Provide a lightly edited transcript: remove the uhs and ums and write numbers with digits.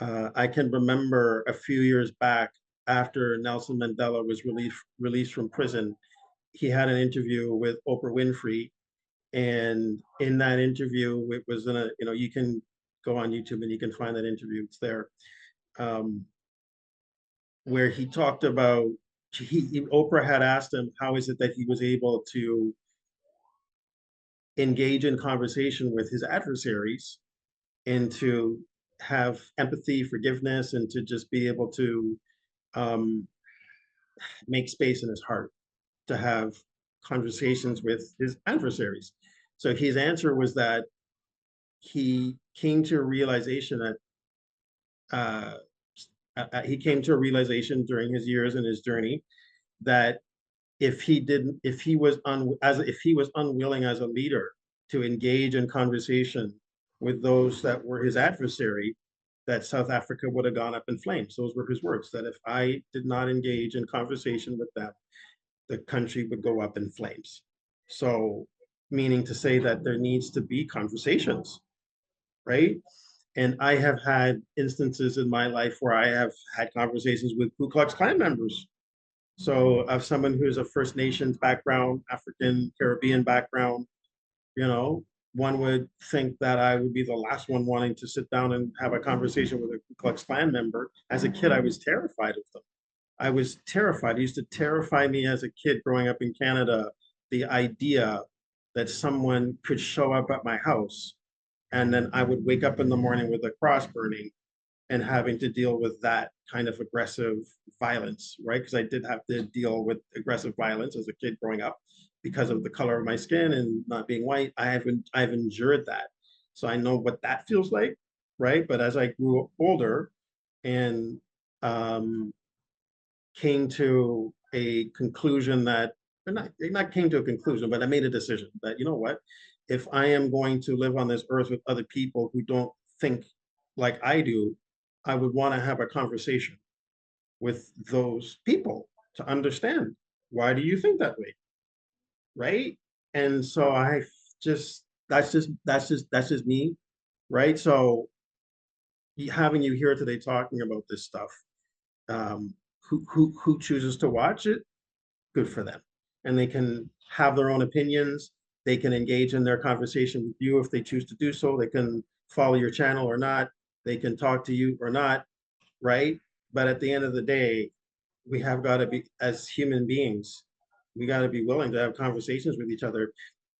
I can remember a few years back after Nelson Mandela was released from prison, he had an interview with Oprah Winfrey, and in that interview, it was in a, you can go on YouTube and you can find that interview. It's there, um, where he talked about Oprah had asked him how is it that he was able to engage in conversation with his adversaries and to have empathy, forgiveness, and to just be able to um, make space in his heart to have conversations with his adversaries. So his answer was that he came to a realization that uh, he came to a realization during his years and his journey that if he didn't, if he was unwilling as a leader to engage in conversation with those that were his adversary, that South Africa would have gone up in flames. Those were his words, that if I did not engage in conversation with them, the country would go up in flames. So, meaning to say that there needs to be conversations, right? And I have had instances in my life where I have had conversations with Ku Klux Klan members. So, of someone who's a First Nations background, African Caribbean background, you know, one would think that I would be the last one wanting to sit down and have a conversation with a Ku Klux Klan member. As a kid, I was terrified of them. I was terrified. It used to terrify me as a kid growing up in Canada, the idea that someone could show up at my house and then I would wake up in the morning with a cross burning and having to deal with that kind of aggressive violence, right? Because I did have to deal with aggressive violence as a kid growing up because of the color of my skin and not being white. I've endured that. So I know what that feels like, right? But as I grew older and um, came to a conclusion that, or not came to a conclusion, but I made a decision that, you know what, if I am going to live on this earth with other people who don't think like I do, I would want to have a conversation with those people to understand, why do you think that way, right? And so I just that's just me, right? So having you here today talking about this stuff, um, who chooses to watch it, good for them. And they can have their own opinions. They can engage in their conversation with you if they choose to do so. They can follow your channel or not. They can talk to you or not, right? But at the end of the day, we have got to be, as human beings, we got to be willing to have conversations with each other.